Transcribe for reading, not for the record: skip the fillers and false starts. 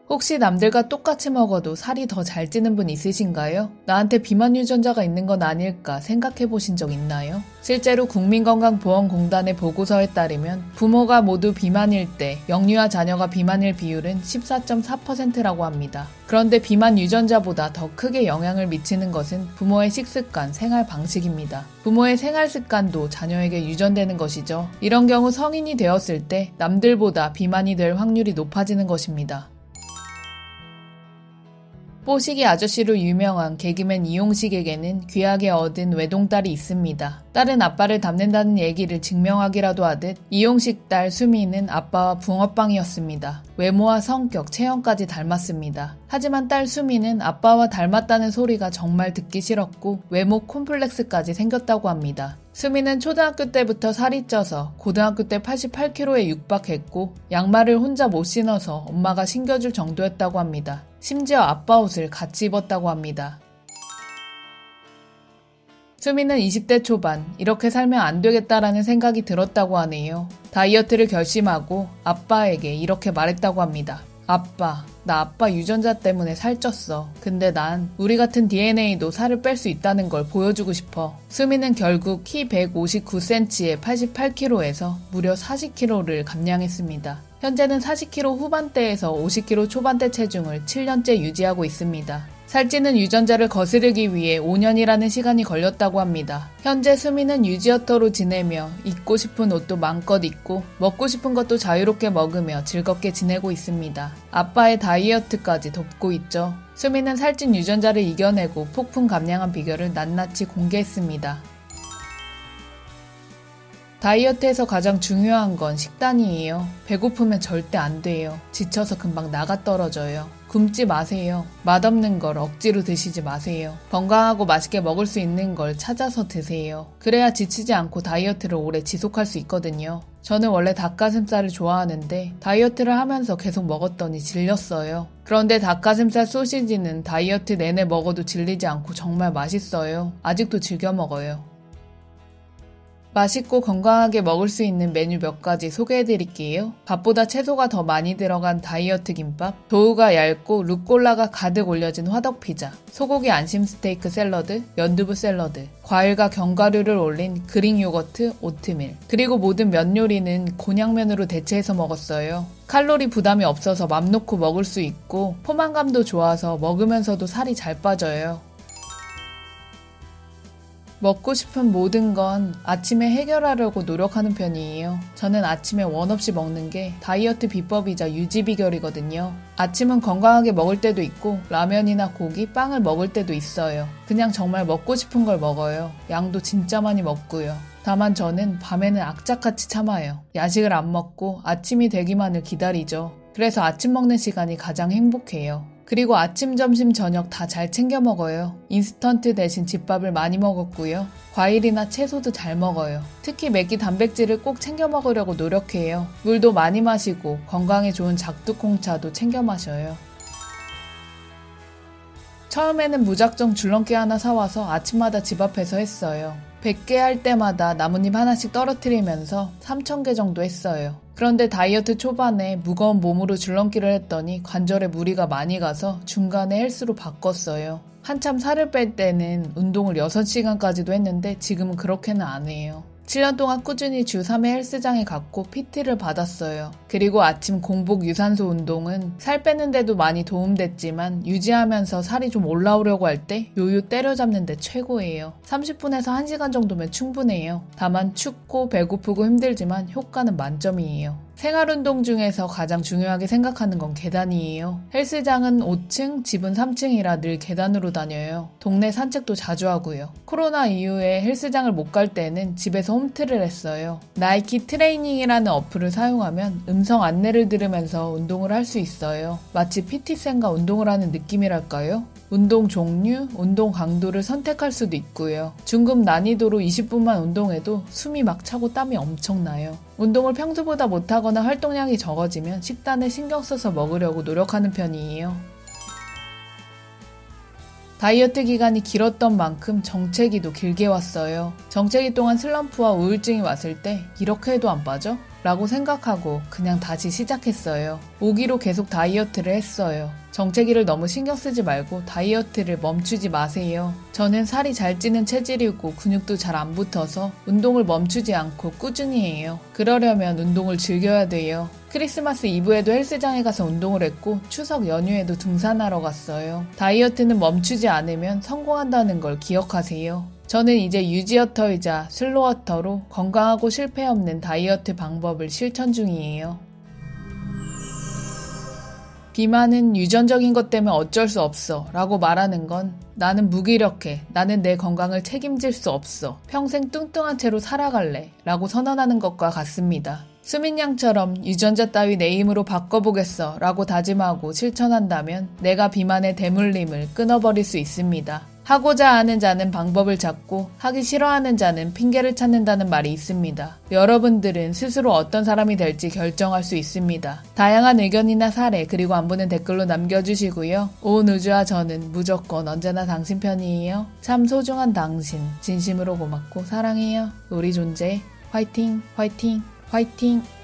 혹시 남들과 똑같이 먹어도 살이 더 잘 찌는 분 있으신가요? 나한테 비만 유전자가 있는 건 아닐까 생각해 보신 적 있나요? 실제로 국민건강보험공단의 보고서에 따르면 부모가 모두 비만일 때 영유아 자녀가 비만일 비율은 14.4%라고 합니다. 그런데 비만 유전자보다 더 크게 영향을 미치는 것은 부모의 식습관, 생활 방식입니다. 부모의 생활 습관도 자녀에게 유전되는 것이죠. 이런 경우 성인이 되었을 때 남들보다 비만이 될 확률이 높아지는 것입니다. 뽀시기 아저씨로 유명한 개그맨 이용식에게는 귀하게 얻은 외동딸이 있습니다. 딸은 아빠를 닮는다는 얘기를 증명하기라도 하듯 이용식 딸 수미는 아빠와 붕어빵이었습니다. 외모와 성격, 체형까지 닮았습니다. 하지만 딸 수미는 아빠와 닮았다는 소리가 정말 듣기 싫었고 외모 콤플렉스까지 생겼다고 합니다. 수미는 초등학교 때부터 살이 쪄서 고등학교 때 88kg에 육박했고 양말을 혼자 못 신어서 엄마가 신겨줄 정도였다고 합니다. 심지어 아빠 옷을 같이 입었다고 합니다. 수미는 20대 초반 이렇게 살면 안 되겠다라는 생각이 들었다고 하네요. 다이어트를 결심하고 아빠에게 이렇게 말했다고 합니다. 아빠, 나 아빠 유전자 때문에 살쪘어. 근데 난 우리 같은 DNA도 살을 뺄 수 있다는 걸 보여주고 싶어. 수미는 결국 키 159cm에 88kg에서 무려 40kg를 감량했습니다. 현재는 40kg 후반대에서 50kg 초반대 체중을 7년째 유지하고 있습니다. 살찌는 유전자를 거스르기 위해 5년이라는 시간이 걸렸다고 합니다. 현재 수미는 유지어터로 지내며 입고 싶은 옷도 마음껏 입고 먹고 싶은 것도 자유롭게 먹으며 즐겁게 지내고 있습니다. 아빠의 다이어트까지 돕고 있죠. 수미는 살찐 유전자를 이겨내고 폭풍 감량한 비결을 낱낱이 공개했습니다. 다이어트에서 가장 중요한 건 식단이에요. 배고프면 절대 안 돼요. 지쳐서 금방 나가 떨어져요. 굶지 마세요. 맛없는 걸 억지로 드시지 마세요. 건강하고 맛있게 먹을 수 있는 걸 찾아서 드세요. 그래야 지치지 않고 다이어트를 오래 지속할 수 있거든요. 저는 원래 닭가슴살을 좋아하는데 다이어트를 하면서 계속 먹었더니 질렸어요. 그런데 닭가슴살 소시지는 다이어트 내내 먹어도 질리지 않고 정말 맛있어요. 아직도 즐겨 먹어요. 맛있고 건강하게 먹을 수 있는 메뉴 몇 가지 소개해드릴게요. 밥보다 채소가 더 많이 들어간 다이어트 김밥, 도우가 얇고 루꼴라가 가득 올려진 화덕피자, 소고기 안심 스테이크 샐러드, 연두부 샐러드, 과일과 견과류를 올린 그릭 요거트, 오트밀, 그리고 모든 면 요리는 곤약면으로 대체해서 먹었어요. 칼로리 부담이 없어서 맘 놓고 먹을 수 있고 포만감도 좋아서 먹으면서도 살이 잘 빠져요. 먹고 싶은 모든 건 아침에 해결하려고 노력하는 편이에요. 저는 아침에 원 없이 먹는 게 다이어트 비법이자 유지 비결이거든요. 아침은 건강하게 먹을 때도 있고 라면이나 고기, 빵을 먹을 때도 있어요. 그냥 정말 먹고 싶은 걸 먹어요. 양도 진짜 많이 먹고요. 다만 저는 밤에는 악착같이 참아요. 야식을 안 먹고 아침이 되기만을 기다리죠. 그래서 아침 먹는 시간이 가장 행복해요. 그리고 아침, 점심, 저녁 다 잘 챙겨 먹어요. 인스턴트 대신 집밥을 많이 먹었고요. 과일이나 채소도 잘 먹어요. 특히 매끼 단백질을 꼭 챙겨 먹으려고 노력해요. 물도 많이 마시고 건강에 좋은 작두콩차도 챙겨 마셔요. 처음에는 무작정 줄넘기 하나 사와서 아침마다 집 앞에서 했어요. 100개 할 때마다 나뭇잎 하나씩 떨어뜨리면서 3,000개 정도 했어요. 그런데 다이어트 초반에 무거운 몸으로 줄넘기를 했더니 관절에 무리가 많이 가서 중간에 헬스로 바꿨어요. 한참 살을 뺄 때는 운동을 6시간까지도 했는데 지금은 그렇게는 안 해요. 7년 동안 꾸준히 주 3회 헬스장에 갔고 PT를 받았어요. 그리고 아침 공복 유산소 운동은 살 빼는 데도 많이 도움됐지만 유지하면서 살이 좀 올라오려고 할 때 요요 때려잡는 데 최고예요. 30분에서 1시간 정도면 충분해요. 다만 춥고 배고프고 힘들지만 효과는 만점이에요. 생활운동 중에서 가장 중요하게 생각하는 건 계단이에요. 헬스장은 5층, 집은 3층이라 늘 계단으로 다녀요. 동네 산책도 자주 하고요. 코로나 이후에 헬스장을 못 갈 때는 집에서 홈트를 했어요. 나이키 트레이닝이라는 어플을 사용하면 음성 안내를 들으면서 운동을 할 수 있어요. 마치 PT쌤과 운동을 하는 느낌이랄까요? 운동 종류, 운동 강도를 선택할 수도 있고요. 중급 난이도로 20분만 운동해도 숨이 막 차고 땀이 엄청나요. 운동을 평소보다 못하거나 활동량이 적어지면 식단에 신경 써서 먹으려고 노력하는 편이에요. 다이어트 기간이 길었던 만큼 정체기도 길게 왔어요. 정체기 동안 슬럼프와 우울증이 왔을 때 이렇게 해도 안 빠져? 라고 생각하고 그냥 다시 시작했어요. 5kg 계속 다이어트를 했어요. 정체기를 너무 신경 쓰지 말고 다이어트를 멈추지 마세요. 저는 살이 잘 찌는 체질이고 근육도 잘 안 붙어서 운동을 멈추지 않고 꾸준히 해요. 그러려면 운동을 즐겨야 돼요. 크리스마스 이브에도 헬스장에 가서 운동을 했고 추석 연휴에도 등산하러 갔어요. 다이어트는 멈추지 않으면 성공한다는 걸 기억하세요. 저는 이제 유지어터이자 슬로어터로 건강하고 실패 없는 다이어트 방법을 실천 중이에요. 비만은 유전적인 것 때문에 어쩔 수 없어 라고 말하는 건 나는 무기력해, 나는 내 건강을 책임질 수 없어, 평생 뚱뚱한 채로 살아갈래 라고 선언하는 것과 같습니다. 수민양처럼 유전자 따위 내 힘으로 바꿔보겠어 라고 다짐하고 실천한다면 내가 비만의 대물림을 끊어버릴 수 있습니다. 하고자 하는 자는 방법을 찾고 하기 싫어하는 자는 핑계를 찾는다는 말이 있습니다. 여러분들은 스스로 어떤 사람이 될지 결정할 수 있습니다. 다양한 의견이나 사례 그리고 안부는 댓글로 남겨주시고요. 온 우주와 저는 무조건 언제나 당신 편이에요. 참 소중한 당신 진심으로 고맙고 사랑해요. 우리 존재 화이팅 화이팅 화이팅.